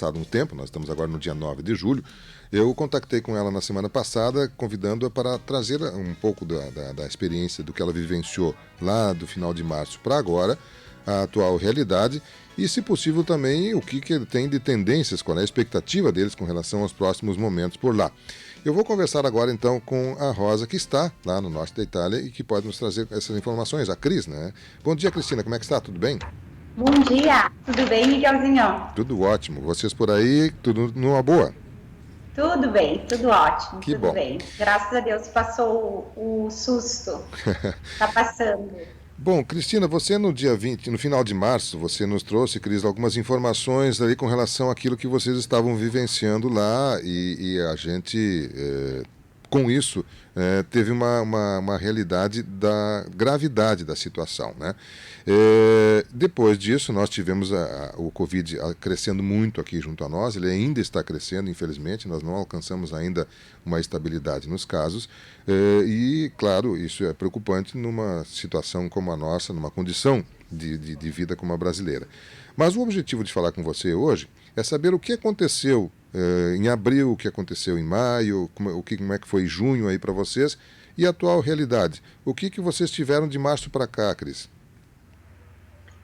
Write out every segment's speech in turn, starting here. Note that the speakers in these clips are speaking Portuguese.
passado um tempo, nós estamos agora no dia 9 de julho, eu contactei com ela na semana passada, convidando-a para trazer um pouco da experiência do que ela vivenciou lá do final de março para agora, a atual realidade e, se possível, também o que ele tem de tendências, qual é a expectativa deles com relação aos próximos momentos por lá. Eu vou conversar agora, então, com a Rosa, que está lá no norte da Itália e que pode nos trazer essas informações, a Cris, né? Bom dia, Cristina, como é que está? Tudo bem? Bom dia, tudo bem, Miguelzinho? Tudo ótimo. Vocês por aí, tudo numa boa? Tudo bem, tudo ótimo, Que tudo bom. bem. Graças a Deus passou o susto. Tá passando. Bom, Cristina, você no dia 20, no final de março, você nos trouxe, Cris, algumas informações ali com relação àquilo que vocês estavam vivenciando lá e a gente, com isso, teve uma realidade da gravidade da situação, né? Depois disso, nós tivemos o Covid crescendo muito aqui junto a nós, ele ainda está crescendo, infelizmente, nós não alcançamos ainda uma estabilidade nos casos, e, claro, isso é preocupante numa situação como a nossa, numa condição de vida como a brasileira. Mas o objetivo de falar com você hoje é saber o que aconteceu em abril, o que aconteceu em maio, como é que foi junho aí para vocês e a atual realidade. O que vocês tiveram de março para cá, Cris?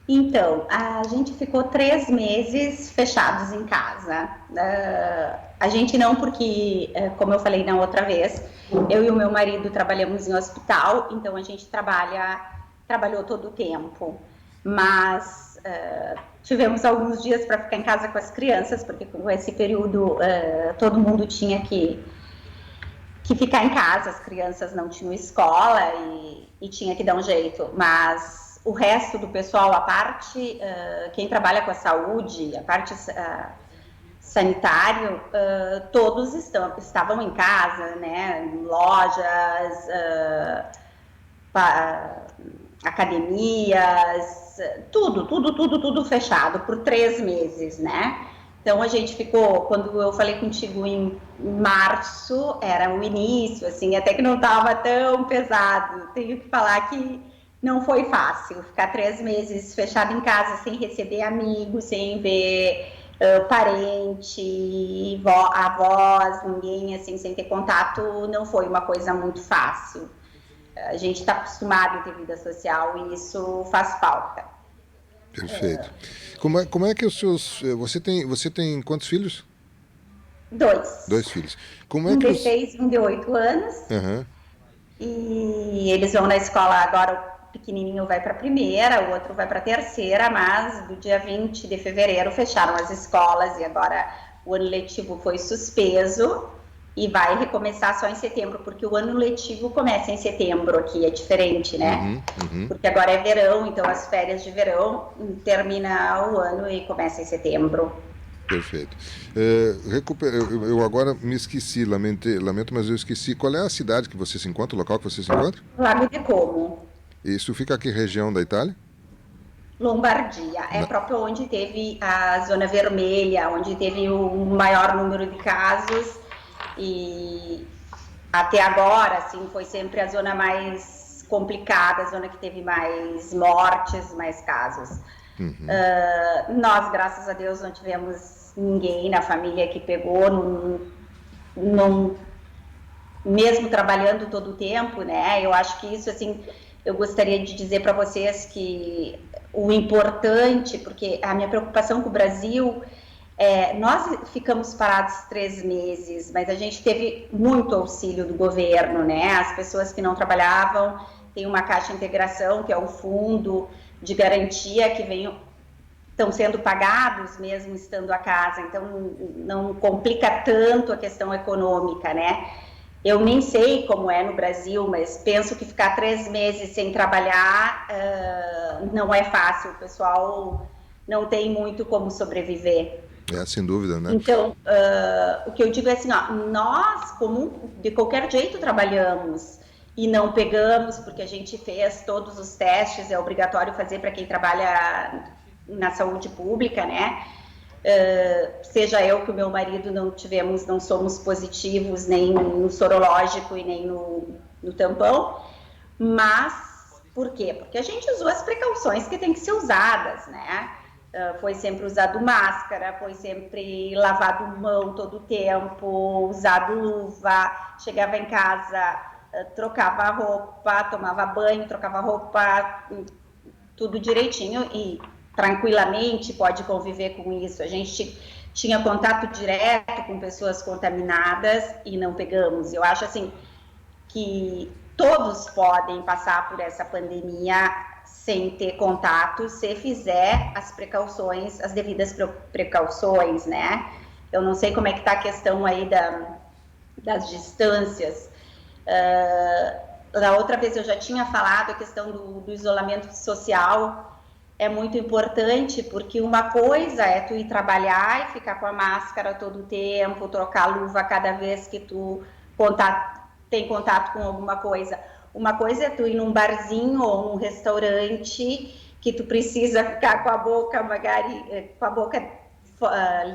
Então, a gente ficou 3 meses fechados em casa. A gente não, porque, como eu falei na outra vez, eu e o meu marido trabalhamos em hospital, então a gente trabalhou todo o tempo. Mas tivemos alguns dias para ficar em casa com as crianças, porque com esse período todo mundo tinha que ficar em casa, as crianças não tinham escola e tinha que dar um jeito, mas o resto do pessoal, a parte, quem trabalha com a saúde, a parte sanitária, todos estavam em casa, né, em lojas, academias, tudo fechado por 3 meses, né? Então a gente ficou, quando eu falei contigo em março, era o início, assim, até que não estava tão pesado. Tenho que falar que não foi fácil ficar 3 meses fechado em casa, sem receber amigos, sem ver parente, avós, ninguém, assim, sem ter contato, não foi uma coisa muito fácil. A gente está acostumado a ter vida social e isso faz falta. Perfeito. Como é que os seus... Você tem quantos filhos? Dois. Dois filhos. Como é Um que de os... 6 e um de 8 anos. Aham. E eles vão na escola agora, o pequenininho vai para a primeira, o outro vai para a terceira, mas do dia 20 de fevereiro fecharam as escolas e agora o ano letivo foi suspeso e vai recomeçar só em setembro, porque o ano letivo começa em setembro aqui, é diferente, né? Porque agora é verão, então as férias de verão termina o ano e começa em setembro. Perfeito. Eu agora me esqueci, lamento, mas eu esqueci. Qual é a cidade que você se encontra, o local que você se encontra? Lago de Como. Isso fica aqui região da Itália? Lombardia, é Na- próprio onde teve a zona vermelha, onde teve o maior número de casos e até agora, assim, foi sempre a zona mais complicada, a zona que teve mais mortes, mais casos. Nós, graças a Deus, não tivemos ninguém na família que pegou, mesmo trabalhando todo o tempo, né? Eu acho que isso, assim, eu gostaria de dizer para vocês que o importante, porque a minha preocupação com o Brasil nós ficamos parados 3 meses, mas a gente teve muito auxílio do governo, né? As pessoas que não trabalhavam têm uma caixa de integração, que é um fundo de garantia que estão sendo pagados mesmo estando a casa, então não complica tanto a questão econômica, né? Eu nem sei como é no Brasil, mas penso que ficar 3 meses sem trabalhar não é fácil, o pessoal não tem muito como sobreviver. Sem dúvida, né? Então, o que eu digo é assim, ó, nós, como de qualquer jeito, trabalhamos e não pegamos, porque a gente fez todos os testes, é obrigatório fazer para quem trabalha na saúde pública, né? Seja eu que o meu marido não somos positivos nem no sorológico e nem no tampão, mas por quê? Porque a gente usou as precauções que tem que ser usadas, né? foi sempre usado máscara, foi sempre lavado mão todo o tempo, usado luva, chegava em casa, trocava roupa, tomava banho, trocava roupa, tudo direitinho e tranquilamente pode conviver com isso. A gente tinha contato direto com pessoas contaminadas e não pegamos. Eu acho assim que todos podem passar por essa pandemia sem ter contato, se fizer as precauções, as devidas precauções, né? Eu não sei como é que está a questão aí das distâncias. Da outra vez eu já tinha falado a questão do isolamento social, é muito importante, porque uma coisa é tu ir trabalhar e ficar com a máscara todo o tempo, trocar a luva cada vez que tu tem contato com alguma coisa. Uma coisa é tu ir num barzinho ou num restaurante que tu precisa ficar com a boca,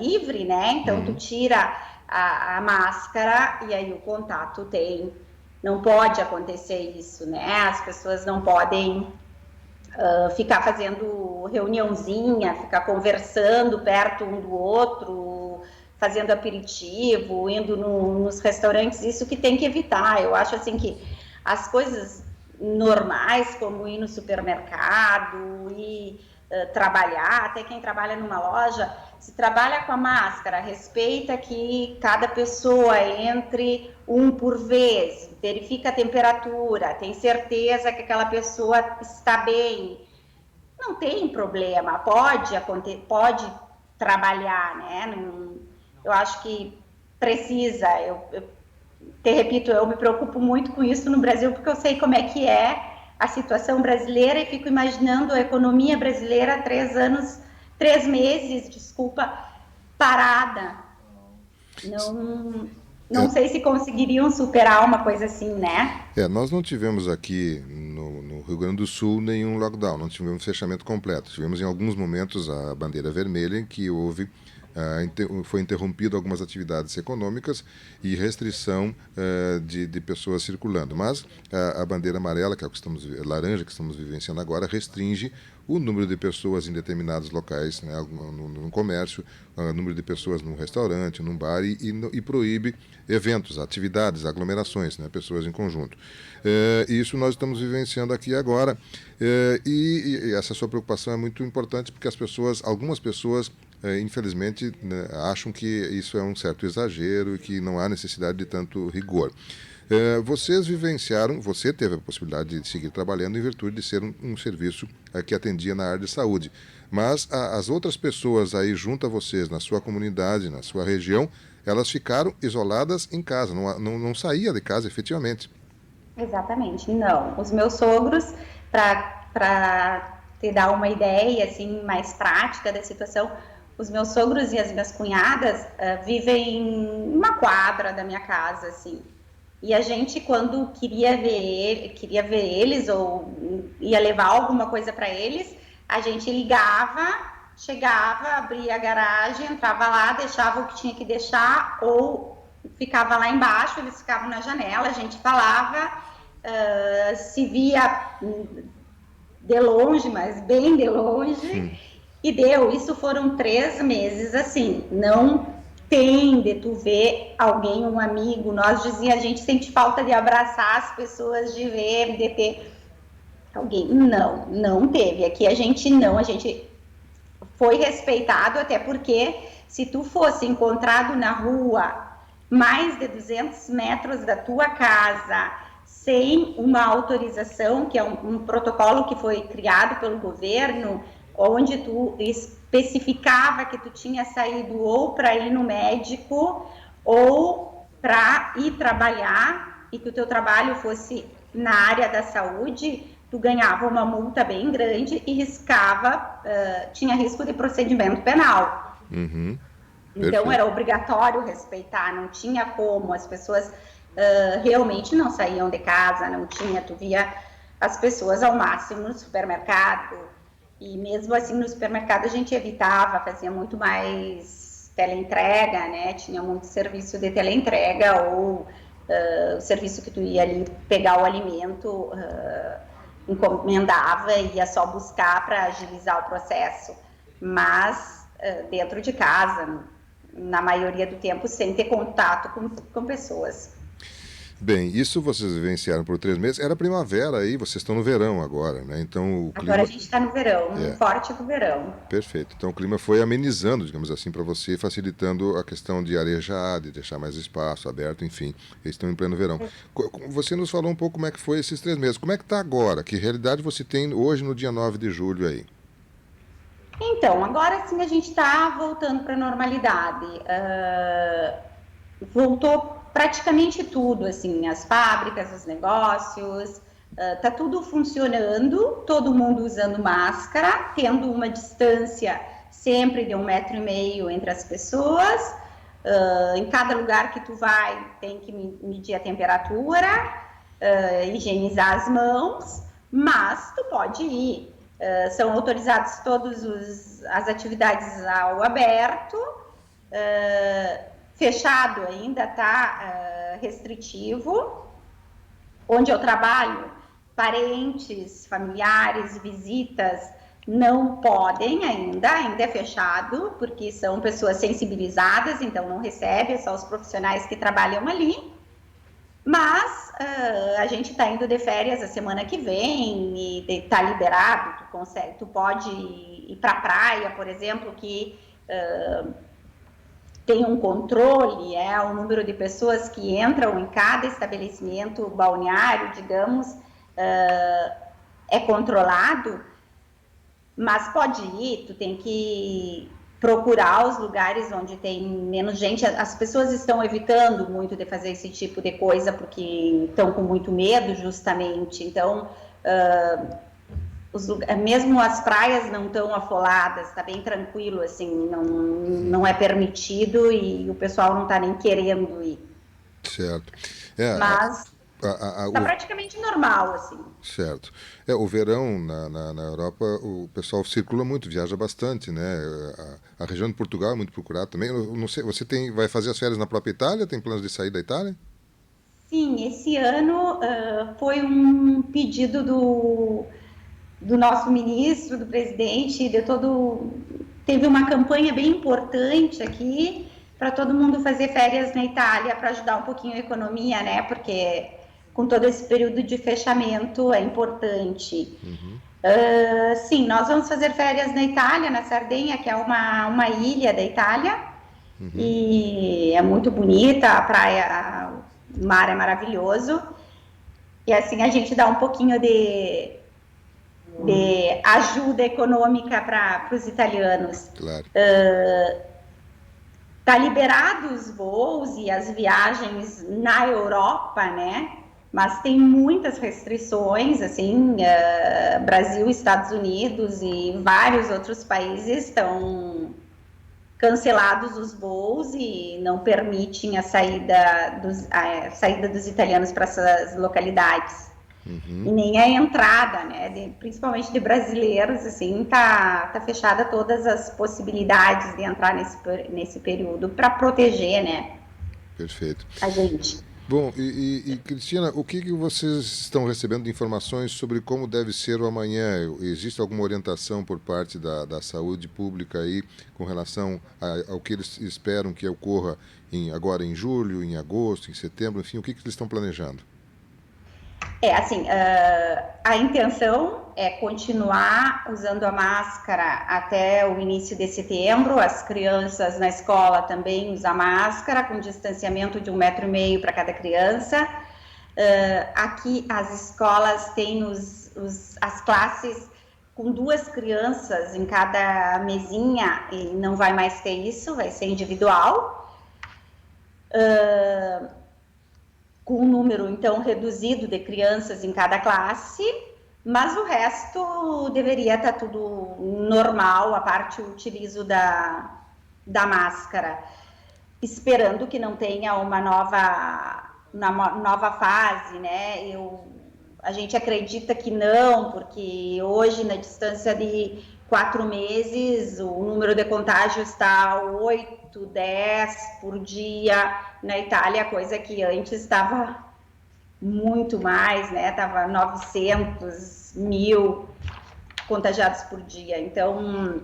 livre, né? Então tu tira a máscara e aí o contato não pode acontecer isso, né? As pessoas não podem ficar fazendo reuniãozinha, ficar conversando perto um do outro, fazendo aperitivo, indo nos restaurantes, isso que tem que evitar. Eu acho assim que as coisas normais, como ir no supermercado, ir trabalhar, até quem trabalha numa loja, se trabalha com a máscara, respeita que cada pessoa entre um por vez, verifica a temperatura, tem certeza que aquela pessoa está bem, não tem problema, pode trabalhar, né? Eu acho que precisa, te repito, eu me preocupo muito com isso no Brasil, porque eu sei como é que é a situação brasileira e fico imaginando a economia brasileira há 3 meses, parada. Não sei se conseguiriam superar uma coisa assim, né? Nós não tivemos aqui no Rio Grande do Sul nenhum lockdown, não tivemos fechamento completo. Tivemos em alguns momentos a bandeira vermelha, em que foi interrompido algumas atividades econômicas e restrição de pessoas circulando. Mas a bandeira amarela, que é laranja que estamos vivenciando agora, restringe o número de pessoas em determinados locais, né, no comércio, o número de pessoas num restaurante, num bar, e proíbe eventos, atividades, aglomerações, né, pessoas em conjunto. Isso nós estamos vivenciando aqui agora, e essa sua preocupação é muito importante, porque algumas pessoas infelizmente, né, acham que isso é um certo exagero e que não há necessidade de tanto rigor. Você teve a possibilidade de seguir trabalhando em virtude de ser um serviço que atendia na área de saúde, mas as outras pessoas aí junto a vocês, na sua comunidade, na sua região, elas ficaram isoladas em casa, não saía de casa efetivamente. Exatamente, não. Os meus sogros, para te dar uma ideia assim mais prática da situação, os meus sogros e as minhas cunhadas vivem em uma quadra da minha casa, assim. E a gente, quando queria ver eles ou ia levar alguma coisa para eles, a gente ligava, chegava, abria a garagem, entrava lá, deixava o que tinha que deixar ou ficava lá embaixo, eles ficavam na janela, a gente falava, se via de longe, mas bem de longe, e deu. Isso foram 3 meses, assim, não tem de tu ver alguém, um amigo, a gente sente falta de abraçar as pessoas, de ver, de ter alguém. Não teve. Aqui a gente foi respeitado, até porque se tu fosse encontrado na rua mais de 200 metros da tua casa, sem uma autorização, que é um protocolo que foi criado pelo governo, onde tu especificava que tu tinha saído ou para ir no médico ou para ir trabalhar e que o teu trabalho fosse na área da saúde, tu ganhava uma multa bem grande e tinha risco de procedimento penal. Uhum. Então era obrigatório respeitar, não tinha como, as pessoas realmente não saíam de casa, tu via as pessoas ao máximo no supermercado, e mesmo assim no supermercado a gente evitava, fazia muito mais teleentrega, né, tinha muito serviço de teleentrega ou o serviço que tu ia ali pegar o alimento, encomendava e ia só buscar para agilizar o processo. mas dentro de casa, na maioria do tempo, sem ter contato com pessoas. Bem, isso vocês vivenciaram por 3 meses. Era primavera aí, vocês estão no verão agora, né? Então o Agora a clima. gente está no verão, no É, forte do verão. perfeito. Então o clima foi amenizando, digamos assim, para você, facilitando a questão de arejar, de deixar mais espaço aberto, enfim. Eles estão em pleno verão. Você nos falou um pouco como é que foi esses 3 meses. Como é que está agora? Que realidade você tem hoje no dia 9 de julho aí? Então, agora sim a gente está voltando para a normalidade. Voltou praticamente tudo, assim, as fábricas, os negócios, tá tudo funcionando, todo mundo usando máscara, tendo uma distância sempre de 1,5 metro entre as pessoas. Em cada lugar que tu vai tem que medir a temperatura, higienizar as mãos, mas tu pode ir. São autorizadas todas as atividades ao aberto. Fechado ainda está restritivo. Onde eu trabalho, parentes, familiares, visitas não podem ainda é fechado, porque são pessoas sensibilizadas, então não recebe, é só os profissionais que trabalham ali. Mas a gente está indo de férias a semana que vem e está liberado, tu pode ir para a praia, por exemplo, que tem um controle, o número de pessoas que entram em cada estabelecimento balneário, digamos, é controlado, mas pode ir, tu tem que procurar os lugares onde tem menos gente. As pessoas estão evitando muito de fazer esse tipo de coisa porque estão com muito medo, justamente. Então, mesmo as praias não estão afoladas, está bem tranquilo, assim, não é permitido e o pessoal não está nem querendo ir. Certo. Mas está O praticamente normal, assim. certo. O verão na Europa, o pessoal circula muito, viaja bastante, né? A região de Portugal é muito procurada também. Eu não sei, você vai fazer as férias na própria Itália? Tem planos de sair da Itália? Sim, esse ano foi um pedido do nosso ministro, do presidente, teve uma campanha bem importante aqui para todo mundo fazer férias na Itália para ajudar um pouquinho a economia, né? Porque com todo esse período de fechamento é importante. Sim, nós vamos fazer férias na Itália, na Sardenha, que é uma ilha da Itália, e é muito bonita, a praia, o mar é maravilhoso, e assim a gente dá um pouquinho de ajuda econômica para os italianos. Claro. Tá liberado os voos e as viagens na Europa, né? Mas tem muitas restrições, assim, Brasil, Estados Unidos e vários outros países estão cancelados os voos e não permitem a saída dos italianos para essas localidades. E nem a entrada, né, principalmente de brasileiros, assim, tá fechada todas as possibilidades de entrar nesse período para proteger, né, Perfeito. a gente. Bom, Cristina, o que vocês estão recebendo de informações sobre como deve ser o amanhã? Existe alguma orientação por parte da saúde pública aí com relação ao que eles esperam que ocorra agora em julho, em agosto, em setembro, enfim, o que eles estão planejando? Assim, a intenção é continuar usando a máscara até o início de setembro. As crianças na escola também usam máscara, com distanciamento de 1,5 metro para cada criança. Aqui as escolas têm as classes com 2 crianças em cada mesinha e não vai mais ter isso, vai ser individual. Com um número, então, reduzido de crianças em cada classe, mas o resto deveria estar tudo normal, a parte o utilizo da máscara, esperando que não tenha uma nova fase, né? A gente acredita que não, porque hoje, na distância de 4 meses, o número de contágios está 8, 10 por dia na Itália, coisa que antes estava muito mais, né? Estava 900, 1.000 contagiados por dia. Então,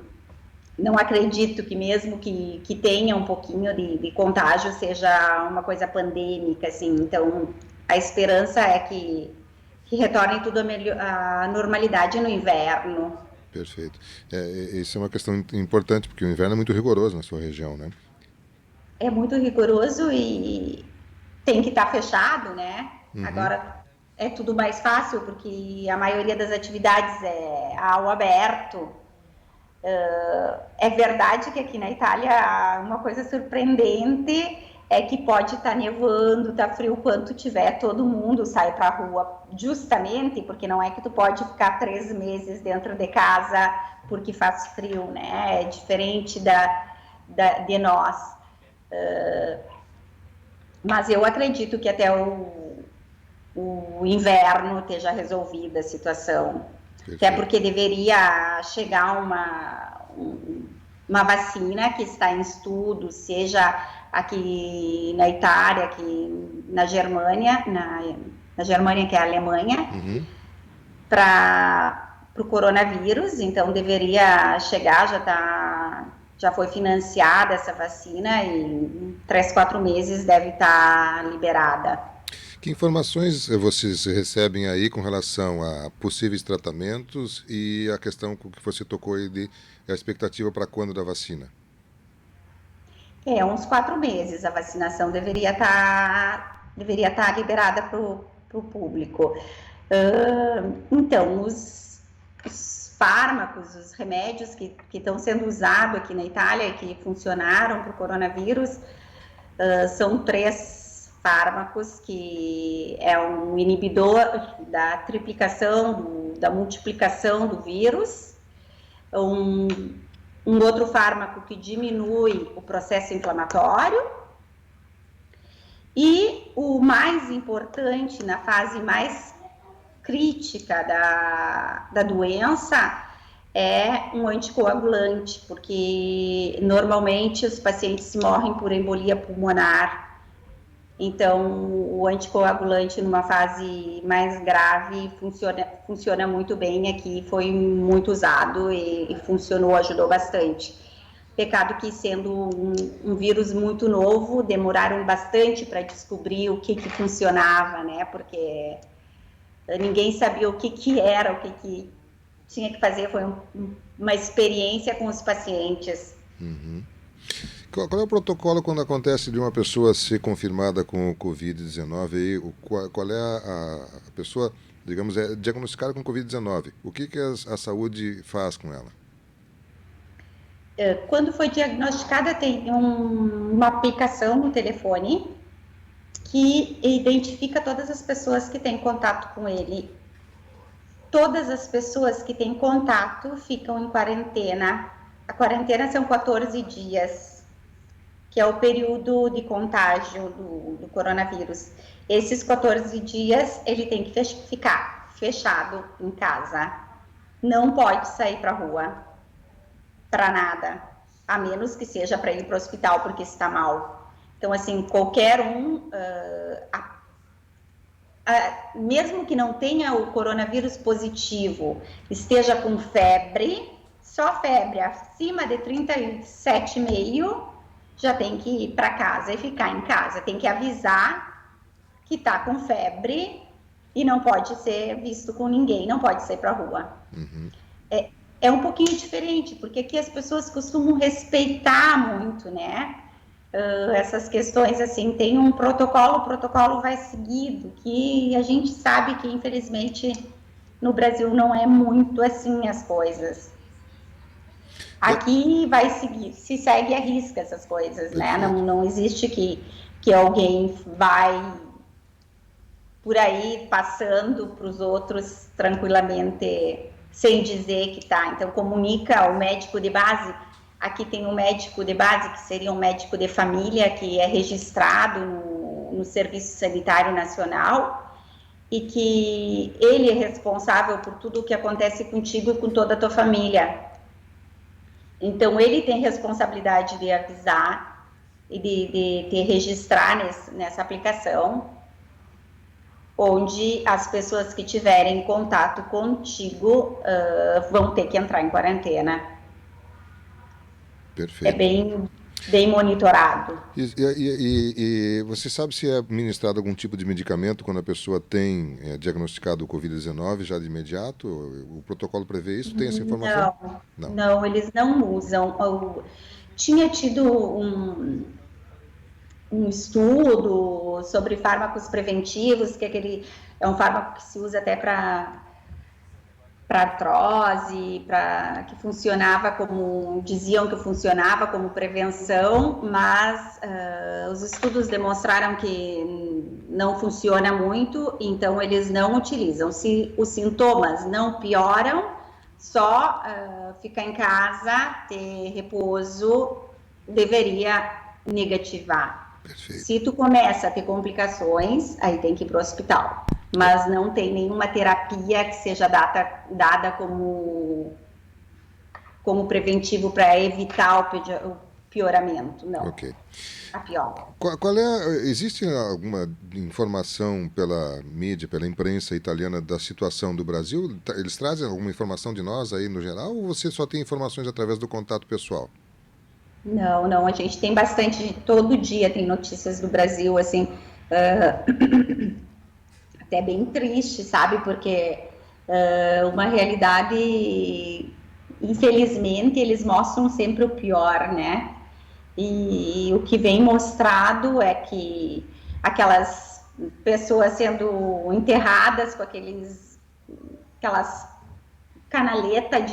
não acredito que mesmo que tenha um pouquinho de contágio seja uma coisa pandêmica, assim. Então, a esperança é que retorne tudo à normalidade no inverno. Perfeito. Isso é uma questão importante, porque o inverno é muito rigoroso na sua região, né? É muito rigoroso e tem que estar fechado, né? Uhum. Agora é tudo mais fácil, porque a maioria das atividades é ao aberto. É verdade que aqui na Itália uma coisa surpreendente é que pode estar nevando, tá frio quanto tiver, todo mundo sai para a rua, justamente porque não é que tu pode ficar 3 meses dentro de casa porque faz frio, né? É diferente de nós. Mas eu acredito que até o inverno esteja resolvida a situação. Até Perfeito. porque deveria chegar uma vacina que está em estudo, seja aqui na Itália, aqui na Germânia, na Germânia, que é a Alemanha, Uhum. para o coronavírus. Então deveria chegar, já foi financiada essa vacina e em 3, 4 meses deve estar liberada. Que informações vocês recebem aí com relação a possíveis tratamentos e a questão com que você tocou aí de a expectativa para quando da vacina? É, uns 4 meses a vacinação deveria estar liberada para o público. Então, os fármacos, os remédios que estão sendo usados aqui na Itália e que funcionaram para o coronavírus, são 3 fármacos que é um inibidor da triplicação, da multiplicação do vírus, um, um outro fármaco que diminui o processo inflamatório e o mais importante na fase mais crítica da doença é um anticoagulante, porque normalmente os pacientes morrem por embolia pulmonar. Então, o anticoagulante numa fase mais grave funciona muito bem aqui, foi muito usado e funcionou, ajudou bastante. Pecado que, sendo um vírus muito novo, demoraram bastante para descobrir o que funcionava, né? Porque ninguém sabia o que era, o que tinha que fazer. Foi uma experiência com os pacientes. Uhum. Qual é o protocolo quando acontece de uma pessoa ser confirmada com o Covid-19? Aí, qual é a pessoa, digamos, é diagnosticada com Covid-19? O que a saúde faz com ela? Quando foi diagnosticada, tem uma aplicação no telefone que identifica todas as pessoas que têm contato com ele. Todas as pessoas que têm contato ficam em quarentena. A quarentena são 14 dias, que é o período de contágio do coronavírus. Esses 14 dias ele tem que ficar fechado em casa. Não pode sair para a rua, para nada, a menos que seja para ir para o hospital porque está mal. Então, assim, qualquer um, mesmo que não tenha o coronavírus positivo, esteja com febre, só febre acima de 37,5, já tem que ir para casa e ficar em casa. Tem que avisar que está com febre e não pode ser visto com ninguém, não pode sair para a rua. Uhum. É um pouquinho diferente, porque aqui as pessoas costumam respeitar muito, né? Essas questões, assim, tem um protocolo, o protocolo vai seguido, que a gente sabe que, infelizmente, no Brasil não é muito assim as coisas. É, Aqui vai seguir, se segue a risca essas coisas, né? perfeito. Não existe que alguém vai por aí passando para os outros tranquilamente, sem dizer que tá. Então, comunica o médico de base. Aqui tem um médico de base, que seria um médico de família, que é registrado no Serviço Sanitário Nacional, e que ele é responsável por tudo o que acontece contigo e com toda a tua família. Então, ele tem responsabilidade de avisar e de registrar nessa aplicação, onde as pessoas que tiverem contato contigo vão ter que entrar em quarentena. É Perfeito. bem monitorado. E você sabe se é ministrado algum tipo de medicamento quando a pessoa tem diagnosticado o Covid-19 já de imediato? O protocolo prevê isso? Tem essa informação? Não, Não. não, eles não usam. Tinha tido um estudo sobre fármacos preventivos, que é um fármaco que se usa até para artrose, que funcionava como, diziam que funcionava como prevenção, mas os estudos demonstraram que não funciona muito, então eles não utilizam. Se os sintomas não pioram, só ficar em casa, ter repouso, deveria negativar. Perfeito. Se tu começa a ter complicações, aí tem que ir para o hospital. Mas não tem nenhuma terapia que seja dada como preventivo para evitar o pioramento. Não, Ok. a pior. Existe alguma informação pela mídia, pela imprensa italiana da situação do Brasil? Eles trazem alguma informação de nós aí no geral ou você só tem informações através do contato pessoal? Não, a gente tem bastante, todo dia tem notícias do Brasil, assim, até bem triste, sabe? Porque uma realidade, infelizmente, eles mostram sempre o pior, né? E o que vem mostrado é que aquelas pessoas sendo enterradas com aquelas canaletas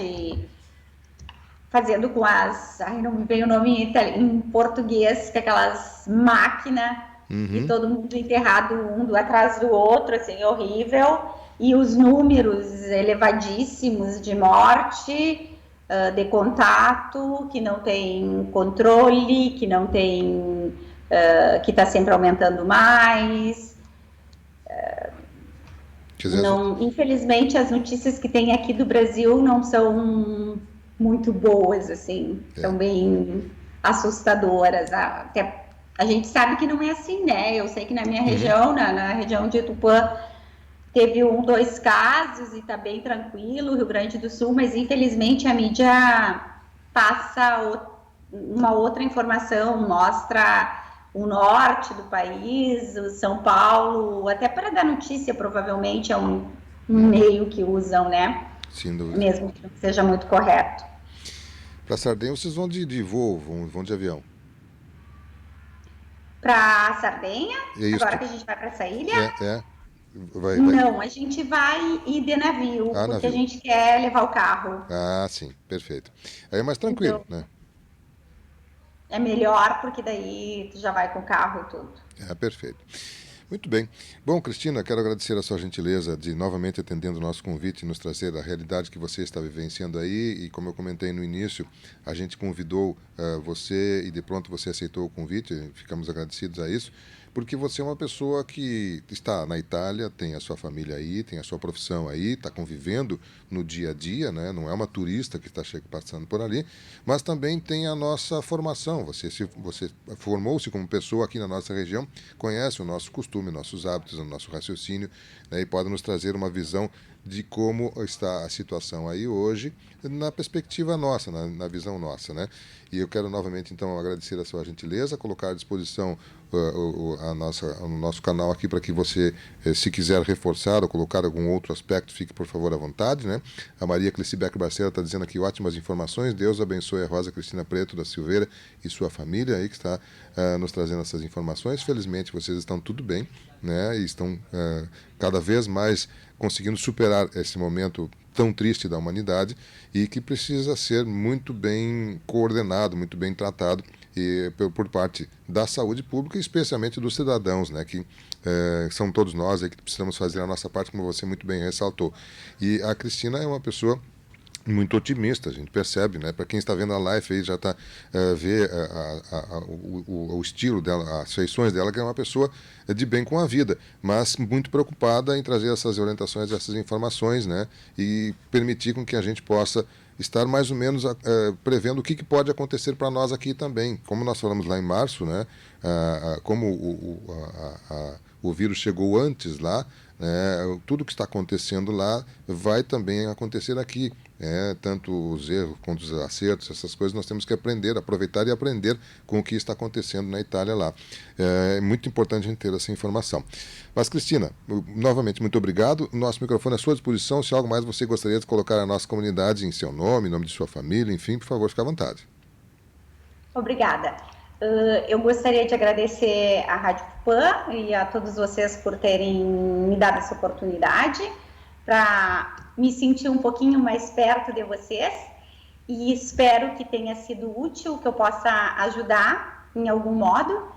fazendo com ai, não me veio o nome em português, que é aquelas máquinas, e Uhum. todo mundo enterrado um atrás do outro, assim, horrível, e os números elevadíssimos de morte, de contato, que não tem controle, que não tem, que está sempre aumentando mais. Quer dizer, Não, infelizmente, as notícias que tem aqui do Brasil não são muito boas, assim, é. são bem assustadoras. Até a gente sabe que não é assim, né? Eu sei que na minha Uhum. região, na região de Tupã, teve dois casos e tá bem tranquilo, Rio Grande do Sul, mas infelizmente a mídia passa uma outra informação, mostra o norte do país, o São Paulo, até para dar notícia, provavelmente é um meio que usam, né? Sem dúvida. Mesmo que não seja muito correto. Para Sardenha vocês vão de voo, vão de avião. Para Sardenha, É agora isto. que a gente vai para essa ilha, É. Vai. não, a gente vai ir de navio, Ah, porque a navio. gente quer levar o carro. Ah, sim, perfeito. Aí é mais tranquilo, Então, né? é melhor, porque daí tu já vai com o carro e tudo. É, perfeito. Muito bem. Bom, Cristina, quero agradecer a sua gentileza de novamente atendendo o nosso convite e nos trazer a realidade que você está vivenciando aí. E como eu comentei no início, a gente convidou você e de pronto você aceitou o convite. Ficamos agradecidos a isso, porque você é uma pessoa que está na Itália, tem a sua família aí, tem a sua profissão aí, está convivendo no dia a dia, né? Não é uma turista que está passando por ali, mas também tem a nossa formação. Você formou-se como pessoa aqui na nossa região, conhece o nosso costume, nossos hábitos, o nosso raciocínio, né? E pode nos trazer uma visão de como está a situação aí hoje, na perspectiva nossa, na visão nossa, né? E eu quero novamente, então, agradecer a sua gentileza, colocar à disposição o nosso canal aqui para que você, se quiser reforçar ou colocar algum outro aspecto, fique, por favor, à vontade, né? A Maria Clecibeck Barceira está dizendo aqui ótimas informações. Deus abençoe a Rosa Cristina Preto da Silveira e sua família aí que está nos trazendo essas informações. Felizmente, vocês estão tudo bem, né? E estão cada vez mais conseguindo superar esse momento tão triste da humanidade e que precisa ser muito bem coordenado, muito bem tratado por parte da saúde pública, especialmente dos cidadãos, né, que são todos nós aí que precisamos fazer a nossa parte, como você muito bem ressaltou. E a Cristina é uma pessoa muito otimista, a gente percebe, né? Para quem está vendo a live aí já está vê o estilo dela, as feições dela, que é uma pessoa de bem com a vida, mas muito preocupada em trazer essas orientações, essas informações, né? E permitir com que a gente possa estar mais ou menos prevendo o que pode acontecer para nós aqui também. Como nós falamos lá em março, né? como o vírus chegou antes lá, né, tudo que está acontecendo lá vai também acontecer aqui. Tanto os erros quanto os acertos, essas coisas nós temos que aprender, aproveitar e aprender com o que está acontecendo na Itália lá. É muito importante a gente ter essa informação. Mas, Cristina, novamente, muito obrigado. Nosso microfone é à sua disposição. Se algo mais você gostaria de colocar a nossa comunidade em seu nome, em nome de sua família, enfim, por favor, fique à vontade. Obrigada. Eu gostaria de agradecer à Rádio Tupã e a todos vocês por terem me dado essa oportunidade para me sentir um pouquinho mais perto de vocês e espero que tenha sido útil, que eu possa ajudar em algum modo.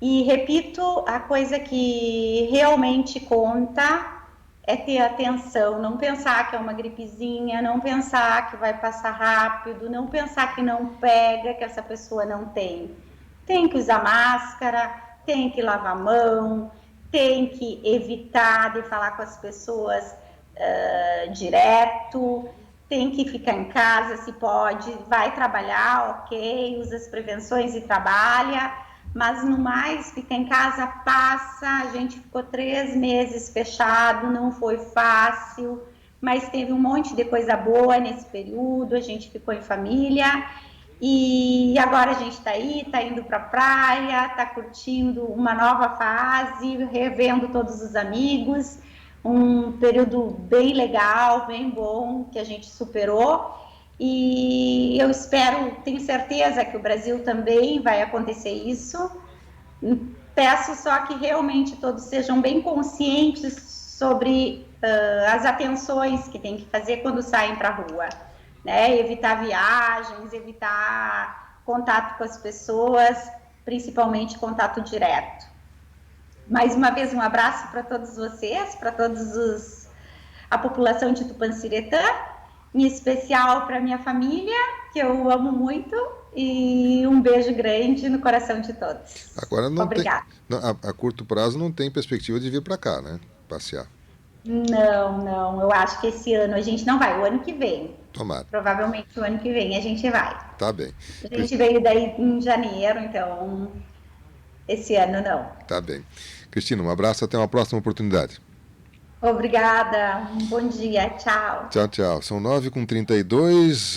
E repito, a coisa que realmente conta é ter atenção, não pensar que é uma gripezinha, não pensar que vai passar rápido, não pensar que não pega, que essa pessoa não tem. Tem que usar máscara, tem que lavar a mão, tem que evitar de falar com as pessoas direto, tem que ficar em casa se pode, vai trabalhar, ok, usa as prevenções e trabalha, mas no mais, fica em casa, passa. A gente ficou 3 meses fechado, não foi fácil, mas teve um monte de coisa boa nesse período, a gente ficou em família, e agora a gente está aí, está indo para a praia, está curtindo uma nova fase, revendo todos os amigos, um período bem legal, bem bom, que a gente superou. E eu espero, tenho certeza que o Brasil também vai acontecer isso. Peço só que realmente todos sejam bem conscientes sobre as atenções que tem que fazer quando saem para a rua, né? Evitar viagens, evitar contato com as pessoas, principalmente contato direto. Mais uma vez, um abraço para todos vocês, para a população de Tupanciretã, em especial para minha família, que eu amo muito, e um beijo grande no coração de todos. Agora não Obrigada. a curto prazo não tem perspectiva de vir para cá, né? Passear. Não, eu acho que esse ano a gente não vai, o ano que vem. Tomara. Provavelmente o ano que vem a gente vai. Tá bem. A gente veio daí em janeiro, então esse ano não. Tá bem. Cristina, um abraço, até uma próxima oportunidade. Obrigada, um bom dia, tchau. Tchau, tchau. São 9h32.